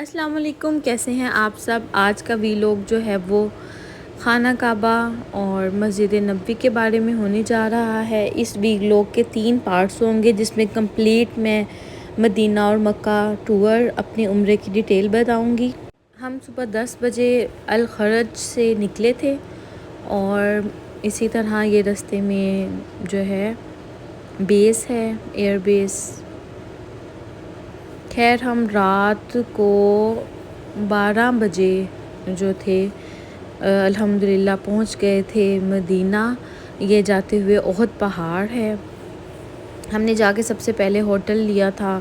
السلام علیکم، کیسے ہیں آپ سب؟ آج کا ویلاگ جو ہے وہ خانہ کعبہ اور مسجد نبوی کے بارے میں ہونے جا رہا ہے۔ اس ویلاگ کے 3 پارٹس ہوں گے جس میں کمپلیٹ میں مدینہ اور مکہ ٹور اپنے عمرے کی ڈیٹیل بتاؤں گی۔ ہم صبح 10 بجے الخرج سے نکلے تھے اور اسی طرح یہ رستے میں جو ہے بیس ہے، ایئر بیس۔ خیر ہم رات کو 12 بجے جو تھے الحمدللہ پہنچ گئے تھے مدینہ۔ یہ جاتے ہوئے احد پہاڑ ہے۔ ہم نے جا کے سب سے پہلے ہوٹل لیا تھا،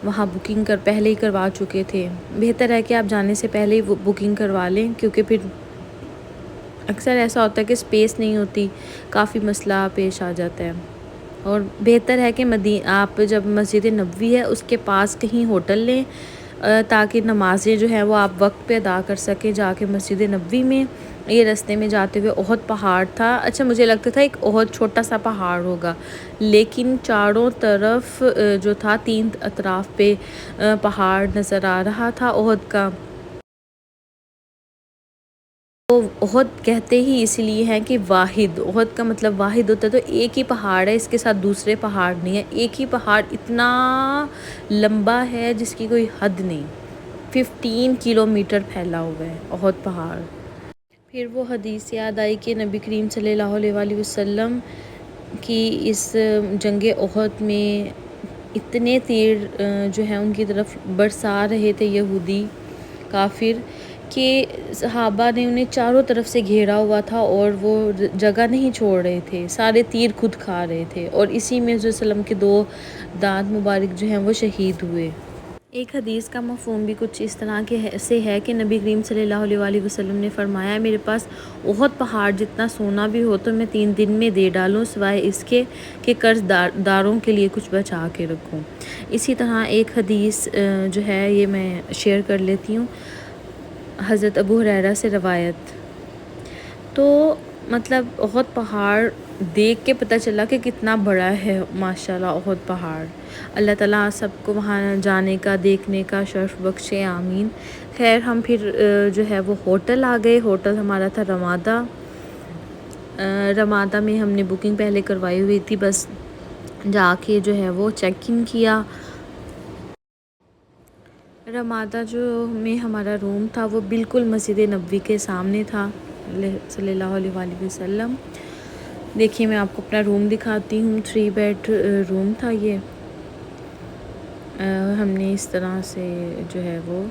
وہاں بکنگ پہلے ہی کروا چکے تھے۔ بہتر ہے کہ آپ جانے سے پہلے ہی بکنگ کروا لیں، کیونکہ پھر اکثر ایسا ہوتا ہے کہ اسپیس نہیں ہوتی، کافی مسئلہ پیش آ جاتا ہے۔ اور بہتر ہے کہ آپ جب مسجد نبوی ہے اس کے پاس کہیں ہوٹل لیں تاکہ نمازیں جو ہیں وہ آپ وقت پہ ادا کر سکیں جا کے مسجد نبوی میں۔ یہ رستے میں جاتے ہوئے احد پہاڑ تھا۔ اچھا مجھے لگتا تھا ایک احد چھوٹا سا پہاڑ ہوگا، لیکن چاروں طرف جو تھا 3 اطراف پہ پہاڑ نظر آ رہا تھا احد کا۔ تو احد کہتے ہی اس لیے ہیں کہ واحد، احد کا مطلب واحد ہوتا ہے، تو ایک ہی پہاڑ ہے، اس کے ساتھ دوسرے پہاڑ نہیں ہے۔ ایک ہی پہاڑ اتنا لمبا ہے جس کی کوئی حد نہیں، 15 کلومیٹر پھیلا ہوا ہے احد پہاڑ۔ پھر وہ حدیث یاد آئی کہ نبی کریم صلی اللہ علیہ وآلہ وسلم کی اس جنگ احد میں اتنے تیر جو ہیں ان کی طرف برسا رہے تھے یہودی کافر کہ صحابہ نے انہیں چاروں طرف سے گھیرا ہوا تھا اور وہ جگہ نہیں چھوڑ رہے تھے، سارے تیر خود کھا رہے تھے، اور اسی میں حضور صلی اللہ علیہ وسلم کے 2 دانت مبارک جو ہیں وہ شہید ہوئے۔ ایک حدیث کا مفہوم بھی کچھ اس طرح سے ہے کہ نبی کریم صلی اللہ علیہ وآلہ وسلم نے فرمایا، میرے پاس احد پہاڑ جتنا سونا بھی ہو تو میں 3 دن میں دے ڈالوں، سوائے اس کے کہ قرض داروں کے لیے کچھ بچا کے رکھوں۔ اسی طرح ایک حدیث جو ہے یہ میں شیئر کر لیتی ہوں، حضرت ابو ہریرہ سے روایت۔ تو مطلب احد پہاڑ دیکھ کے پتہ چلا کہ کتنا بڑا ہے ماشاءاللہ احد پہاڑ۔ اللہ تعالیٰ سب کو وہاں جانے کا دیکھنے کا شرف بخشے، آمین۔ خیر ہم پھر جو ہے وہ ہوٹل آ گئے۔ ہوٹل ہمارا تھا رمادہ۔ رمادہ میں ہم نے بکنگ پہلے کروائی ہوئی تھی، بس جا کے جو ہے وہ چیک ان کیا۔ رمادہ جو میں ہمارا روم تھا وہ بالکل مسجد نبوی کے سامنے تھا صلی اللہ علیہ وآلہ وسلم۔ دیکھیے میں آپ کو اپنا روم دکھاتی ہوں، 3 بیڈ روم تھا یہ۔ ہم نے اس طرح سے جو ہے وہ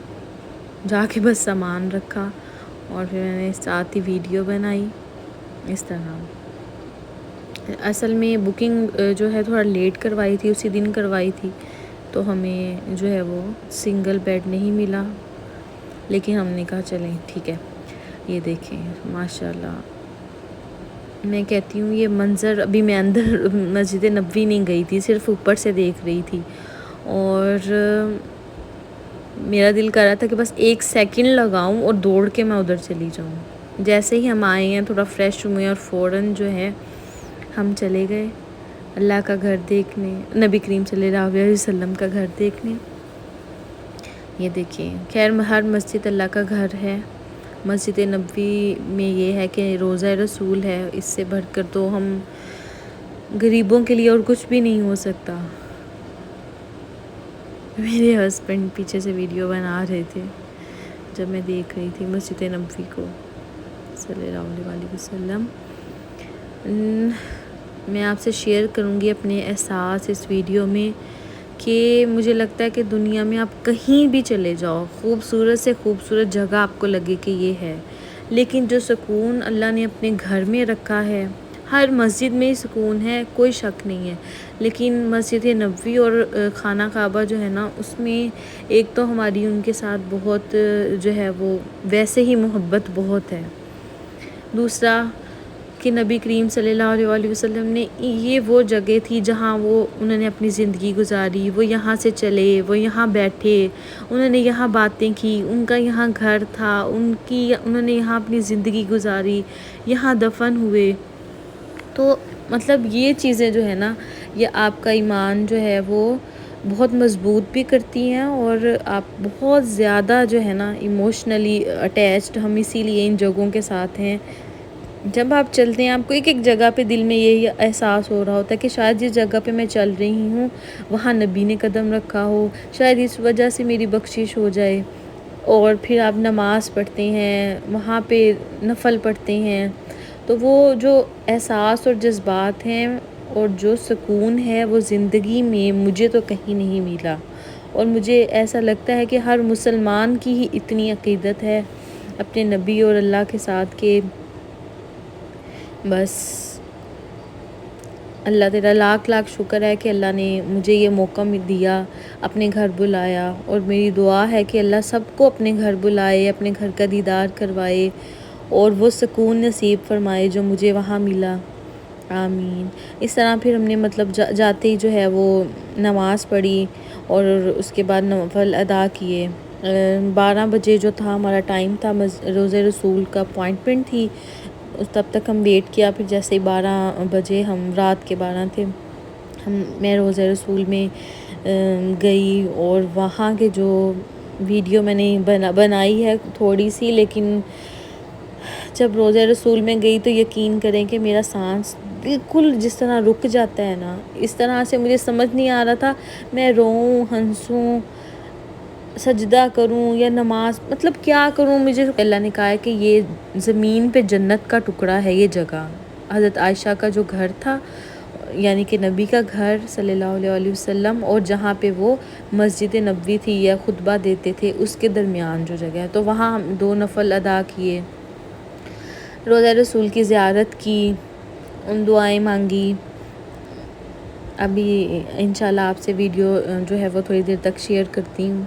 جا کے بس سامان رکھا اور پھر میں نے ساتھ ہی ویڈیو بنائی اس طرح۔ اصل میں بکنگ جو ہے تھوڑا لیٹ کروائی تھی، اسی دن کروائی تھی، تو ہمیں جو ہے وہ سنگل بیڈ نہیں ملا، لیکن ہم نے کہا چلیں ٹھیک ہے۔ یہ دیکھیں ماشاءاللہ، میں کہتی ہوں یہ منظر، ابھی میں اندر مسجد نبوی نہیں گئی تھی، صرف اوپر سے دیکھ رہی تھی، اور میرا دل کر رہا تھا کہ بس 1 سیکنڈ لگاؤں اور دوڑ کے میں ادھر چلی جاؤں۔ جیسے ہی ہم آئے ہیں تھوڑا فریش ہوئے اور فوراً جو ہے ہم چلے گئے اللہ کا گھر دیکھنے، نبی کریم صلی اللہ علیہ وسلم کا گھر دیکھنے۔ یہ دیکھیں، خیر ہر مسجد اللہ کا گھر ہے۔ مسجد نبوی میں یہ ہے کہ روضہ رسول ہے، اس سے بڑھ کر تو ہم غریبوں کے لیے اور کچھ بھی نہیں ہو سکتا۔ میرے ہسبینڈ پیچھے سے ویڈیو بنا رہے تھے جب میں دیکھ رہی تھی مسجد نبوی کو صلی اللہ علیہ وآلہ وسلم۔ میں آپ سے شیئر کروں گی اپنے احساس اس ویڈیو میں کہ مجھے لگتا ہے کہ دنیا میں آپ کہیں بھی چلے جاؤ، خوبصورت سے خوبصورت جگہ آپ کو لگے کہ یہ ہے، لیکن جو سکون اللہ نے اپنے گھر میں رکھا ہے، ہر مسجد میں ہی سکون ہے، کوئی شک نہیں ہے، لیکن مسجد نبوی اور خانہ کعبہ جو ہے نا، اس میں ایک تو ہماری ان کے ساتھ بہت جو ہے وہ ویسے ہی محبت بہت ہے، دوسرا کہ نبی کریم صلی اللہ علیہ وآلہ وسلم نے یہ وہ جگہ تھی جہاں انہوں نے اپنی زندگی گزاری، وہ یہاں سے چلے، وہ یہاں بیٹھے، انہوں نے یہاں باتیں کی، ان کا یہاں گھر تھا، انہوں نے یہاں اپنی زندگی گزاری، یہاں دفن ہوئے۔ تو مطلب یہ چیزیں جو ہے نا، یہ آپ کا ایمان جو ہے وہ بہت مضبوط بھی کرتی ہیں، اور آپ بہت زیادہ جو ہے نا ایموشنلی اٹیچڈ ہم اسی لیے ان جگہوں کے ساتھ ہیں۔ جب آپ چلتے ہیں آپ کو ایک ایک جگہ پہ دل میں یہی احساس ہو رہا ہوتا ہے کہ شاید جس جگہ پہ میں چل رہی ہوں وہاں نبی نے قدم رکھا ہو، شاید اس وجہ سے میری بخشش ہو جائے۔ اور پھر آپ نماز پڑھتے ہیں، وہاں پہ نفل پڑھتے ہیں، تو وہ جو احساس اور جذبات ہیں اور جو سکون ہے وہ زندگی میں مجھے تو کہیں نہیں ملا، اور مجھے ایسا لگتا ہے کہ ہر مسلمان کی ہی اتنی عقیدت ہے اپنے نبی اور اللہ کے ساتھ کہ بس اللہ تیرا لاکھ لاکھ شکر ہے کہ اللہ نے مجھے یہ موقع دیا، اپنے گھر بلایا، اور میری دعا ہے کہ اللہ سب کو اپنے گھر بلائے، اپنے گھر کا دیدار کروائے اور وہ سکون نصیب فرمائے جو مجھے وہاں ملا، آمین۔ اس طرح پھر ہم نے مطلب جاتے ہی جو ہے وہ نماز پڑھی اور اس کے بعد نفل ادا کیے۔ 12 بجے جو تھا ہمارا ٹائم تھا، روزہ رسول کا اپوائنٹمنٹ تھی، تب تک ہم ویٹ کیا، پھر جیسے ہی 12 بجے، ہم رات کے 12 تھے، میں روزہ رسول میں گئی، اور وہاں کے جو ویڈیو میں نے بنائی ہے تھوڑی سی، لیکن جب روزہ رسول میں گئی تو یقین کریں کہ میرا سانس بالکل جس طرح رک جاتا ہے نا، اس طرح سے مجھے سمجھ نہیں آ رہا تھا میں روؤں، ہنسوں، سجدہ کروں یا نماز، مطلب کیا کروں۔ مجھے اللہ نے کہا ہے کہ یہ زمین پہ جنت کا ٹکڑا ہے، یہ جگہ حضرت عائشہ کا جو گھر تھا، یعنی کہ نبی کا گھر صلی اللہ علیہ وسلم، اور جہاں پہ وہ مسجد نبوی تھی یا خطبہ دیتے تھے اس کے درمیان جو جگہ ہے، تو وہاں ہم 2 نفل ادا کیے، روزہ رسول کی زیارت کی، ان دعائیں مانگی۔ ابھی انشاءاللہ آپ سے ویڈیو جو ہے وہ تھوڑی دیر تک شیئر کرتی ہوں۔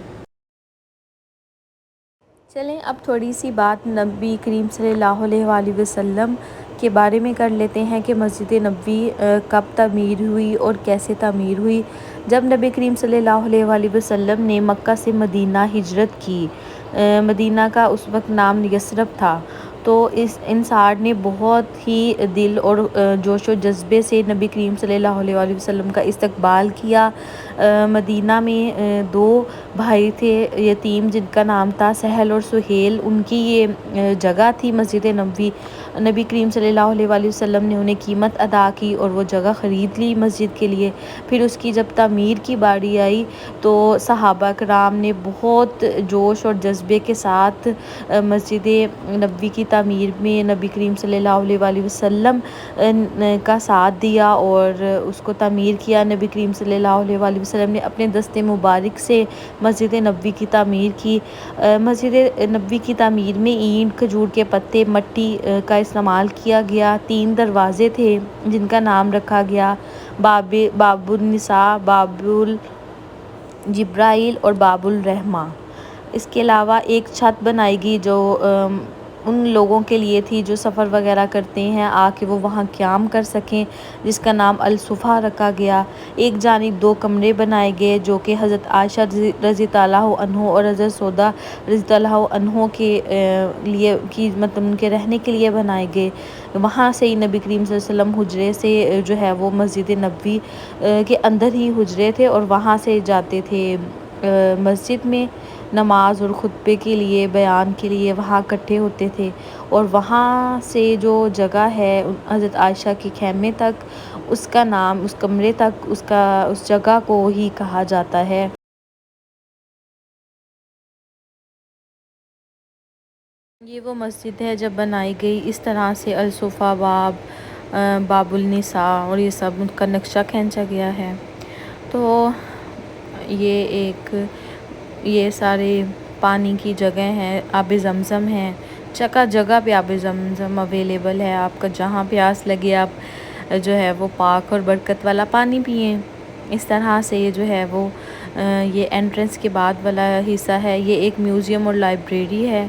چلیں اب تھوڑی سی بات نبی کریم صلی اللہ علیہ وآلہ وسلم کے بارے میں کر لیتے ہیں کہ مسجد نبوی کب تعمیر ہوئی اور کیسے تعمیر ہوئی۔ جب نبی کریم صلی اللہ علیہ وآلہ وسلم نے مکہ سے مدینہ ہجرت کی، مدینہ کا اس وقت نام یثرب تھا، تو اس انصار نے بہت ہی دل اور جوش و جذبے سے نبی کریم صلی اللہ علیہ وآلہ وسلم کا استقبال کیا۔ مدینہ میں 2 بھائی تھے یتیم، جن کا نام تھا سہل اور سہیل، ان کی یہ جگہ تھی مسجد نبوی۔ نبی کریم صلی اللہ علیہ وآلہ وسلم نے انہیں قیمت ادا کی اور وہ جگہ خرید لی مسجد کے لیے۔ پھر اس کی جب تعمیر کی باری آئی تو صحابہ کرام نے بہت جوش اور جذبے کے ساتھ مسجد نبوی کی تعمیر میں نبی کریم صلی اللہ علیہ وآلہ وسلم کا ساتھ دیا اور اس کو تعمیر کیا۔ نبی کریم صلی اللہ علیہ وآلہ وسلم نے اپنے دست مبارک سے مسجد نبوی کی تعمیر کی۔ مسجد نبوی کی تعمیر میں اینٹ، کھجور کے پتے، مٹی کا استعمال کیا گیا۔ 3 دروازے تھے جن کا نام رکھا گیا باب النساء، باب الجبرائیل اور باب الرحمہ۔ اس کے علاوہ ایک چھت بنائی گئی جو ان لوگوں کے لیے تھی جو سفر وغیرہ کرتے ہیں آ کے وہ وہاں قیام کر سکیں، جس کا نام الصفہ رکھا گیا۔ ایک جانب 2 کمرے بنائے گئے جو کہ حضرت عائشہ رضی اللہ عنہ اور حضرت سودا رضی اللہ عنہ کے لیے مطلب ان کے رہنے کے لیے بنائے گئے۔ وہاں سے ہی نبی کریم صلی اللہ علیہ وسلم حجرے سے جو ہے وہ مسجد نبوی کے اندر ہی حجرے تھے، اور وہاں سے جاتے تھے مسجد میں نماز اور خطبے کے لیے، بیان کے لیے وہاں اکٹھے ہوتے تھے، اور وہاں سے جو جگہ ہے حضرت عائشہ کے خیمے تک، اس کا نام، اس کمرے تک، اس جگہ کو ہی کہا جاتا ہے۔ یہ وہ مسجد ہے جب بنائی گئی اس طرح سے الصفہ، باب النساء اور یہ سب ان کا نقشہ کھینچا گیا ہے۔ تو یہ سارے پانی کی جگہ ہیں، آب زمزم ہیں، جگہ جگہ پہ آب زمزم اویلیبل ہے، آپ کا جہاں پیاس لگے آپ جو ہے وہ پاک اور برکت والا پانی پئیں۔ اس طرح سے یہ جو ہے وہ یہ انٹرنس کے بعد والا حصہ ہے، یہ ایک میوزیم اور لائبریری ہے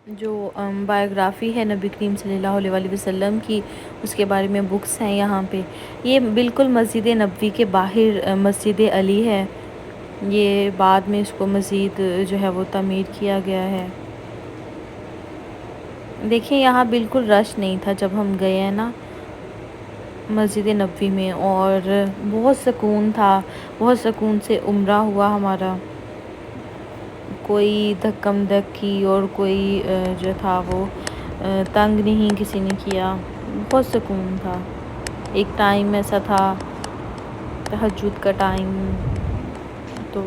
جو بائیوگرافی ہے نبی کریم صلی اللہ علیہ وآلہ وسلم کی، اس کے بارے میں بکس ہیں یہاں پہ۔ یہ بالکل مسجد نبوی کے باہر مسجد علی ہے، یہ بعد میں اس کو مزید جو ہے وہ تعمیر کیا گیا ہے۔ دیکھیں یہاں بالکل رش نہیں تھا جب ہم گئے ہیں نا، مسجد نبوی میں، اور بہت سکون تھا، بہت سکون سے عمرہ ہوا ہمارا، کوئی دھکم دھکی اور کوئی جو تھا وہ تنگ نہیں کسی نے کیا، بہت سکون تھا۔ ایک ٹائم ایسا تھا تہجد کا ٹائم، تو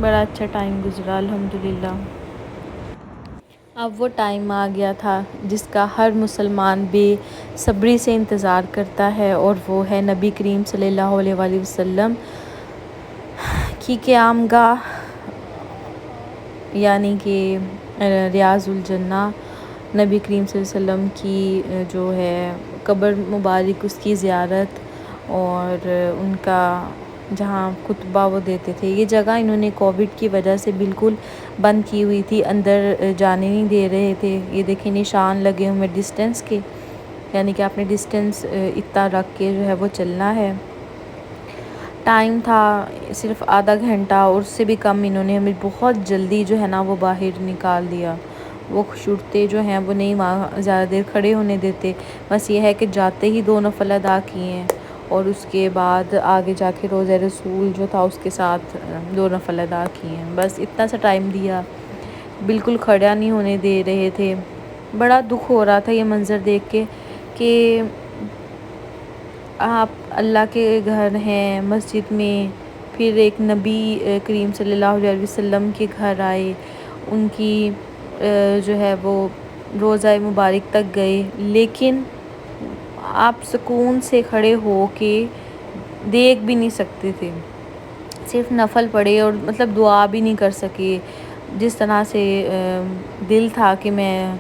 بڑا اچھا ٹائم گزرا الحمدللہ۔ اب وہ ٹائم آ گیا تھا جس کا ہر مسلمان بے صبری سے انتظار کرتا ہے، اور وہ ہے نبی کریم صلی اللہ علیہ وآلہ وسلم کی قیام گاہ، یعنی کہ ریاض الجنہ، نبی کریم صلی اللہ علیہ وسلم کی جو ہے قبر مبارک، اس کی زیارت، اور ان کا جہاں خطبہ وہ دیتے تھے۔ یہ جگہ انہوں نے کووڈ کی وجہ سے بالکل بند کی ہوئی تھی، اندر جانے نہیں دے رہے تھے۔ یہ دیکھیں نشان لگے ہوئے ڈسٹینس کے، یعنی کہ آپ نے ڈسٹینس اتنا رکھ کے جو ہے وہ چلنا ہے۔ ٹائم تھا صرف آدھا گھنٹہ، اور اس سے بھی کم، انہوں نے ہمیں بہت جلدی جو ہے نا وہ باہر نکال دیا۔ وہ شرطے جو ہیں وہ نہیں وہاں زیادہ دیر کھڑے ہونے دیتے، بس یہ ہے کہ جاتے ہی 2 نفل ادا کیے ہیں، اور اس کے بعد آگے جا کے روضہ رسول جو تھا اس کے ساتھ 2 نفل ادا کیے ہیں، بس اتنا سا ٹائم دیا، بالکل کھڑا نہیں ہونے دے رہے تھے۔ بڑا دکھ ہو رہا تھا یہ منظر دیکھ کے کہ آپ اللہ کے گھر ہیں مسجد میں، پھر ایک نبی کریم صلی اللہ علیہ وسلم کے گھر آئے، ان کی جو ہے وہ روضہ مبارک تک گئے، لیکن آپ سکون سے کھڑے ہو کے دیکھ بھی نہیں سکتے تھے، صرف نفل پڑھے، اور مطلب دعا بھی نہیں کر سکے۔ جس طرح سے دل تھا کہ میں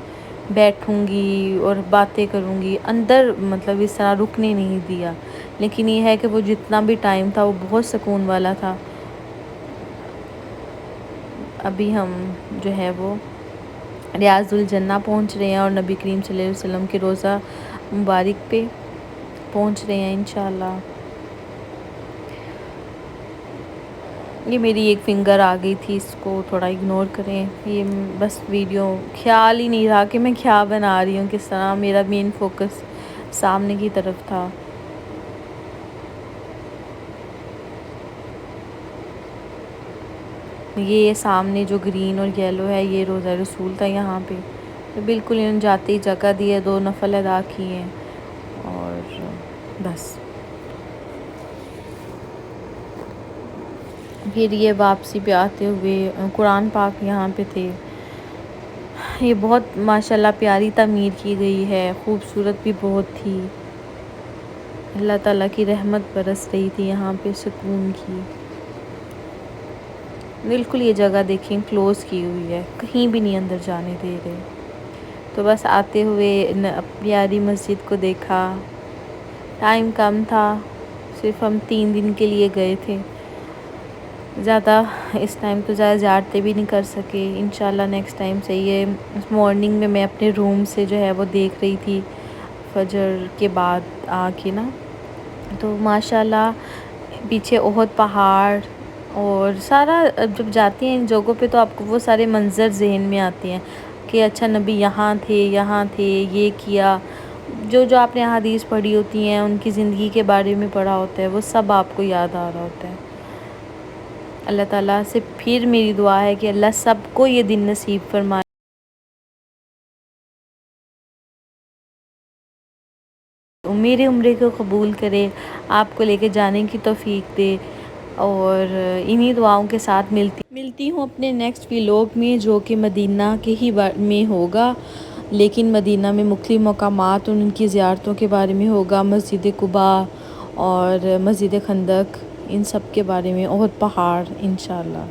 بیٹھوں گی اور باتیں کروں گی، اندر مطلب اس طرح رکنے نہیں دیا، لیکن یہ ہے کہ وہ جتنا بھی ٹائم تھا وہ بہت سکون والا تھا۔ ابھی ہم جو ہے وہ ریاض الجنہ پہنچ رہے ہیں، اور نبی کریم صلی اللہ علیہ وسلم کے روضہ مبارک پہ پہنچ رہے ہیں انشاءاللہ۔ یہ میری ایک فنگر آ گئی تھی، اس کو تھوڑا اگنور کریں، یہ بس ویڈیو خیال ہی نہیں رہا کہ میں کیا بنا رہی ہوں، کس طرح، میرا مین فوکس سامنے کی طرف تھا۔ یہ سامنے جو گرین اور یلو ہے یہ روضہ رسول تھا یہاں پہ، تو بالکل انہوں نے جاتے ہی جگہ دی ہے، 2 نفل ادا کیے ہیں، اور بس پھر یہ واپسی پہ آتے ہوئے قرآن پاک یہاں پہ تھے۔ یہ بہت ماشاءاللہ پیاری تعمیر کی گئی ہے، خوبصورت بھی بہت تھی، اللہ تعالیٰ کی رحمت برس رہی تھی یہاں پہ، سکون کی۔ بالکل یہ جگہ دیکھیں کلوز کی ہوئی ہے، کہیں بھی نہیں اندر جانے دے رہے۔ تو بس آتے ہوئے پیاری مسجد کو دیکھا، ٹائم کم تھا، صرف ہم 3 دن کے لیے گئے تھے، زیادہ اس ٹائم تو زیادہ زیارتیں بھی نہیں کر سکے، انشاءاللہ نیکسٹ ٹائم سے۔ یہ مارننگ میں میں اپنے روم سے جو ہے وہ دیکھ رہی تھی فجر کے بعد آ کے نا، تو ماشاءاللہ پیچھے احد پہاڑ، اور سارا جب جاتی ہیں ان جگہوں پہ تو آپ کو وہ سارے منظر ذہن میں آتے ہیں کہ اچھا نبی یہاں تھے، یہاں تھے، یہ کیا، جو جو آپ نے احادیث پڑھی ہوتی ہیں، ان کی زندگی کے بارے میں پڑھا ہوتا ہے، وہ سب آپ کو یاد آ رہا ہوتا ہے۔ اللہ تعالیٰ سے پھر میری دعا ہے کہ اللہ سب کو یہ دن نصیب فرمائے، میرے عمرے کو قبول کرے، آپ کو لے کے جانے کی توفیق دے، اور انہی دعاؤں کے ساتھ ملتی ہوں اپنے نیکسٹ ویلوگ میں، جو کہ مدینہ کے ہی میں ہوگا، لیکن مدینہ میں مختلف مقامات اور ان کی زیارتوں کے بارے میں ہوگا، مسجد قباء اور مسجد خندق، ان سب کے بارے میں، احد پہاڑ، انشاءاللہ۔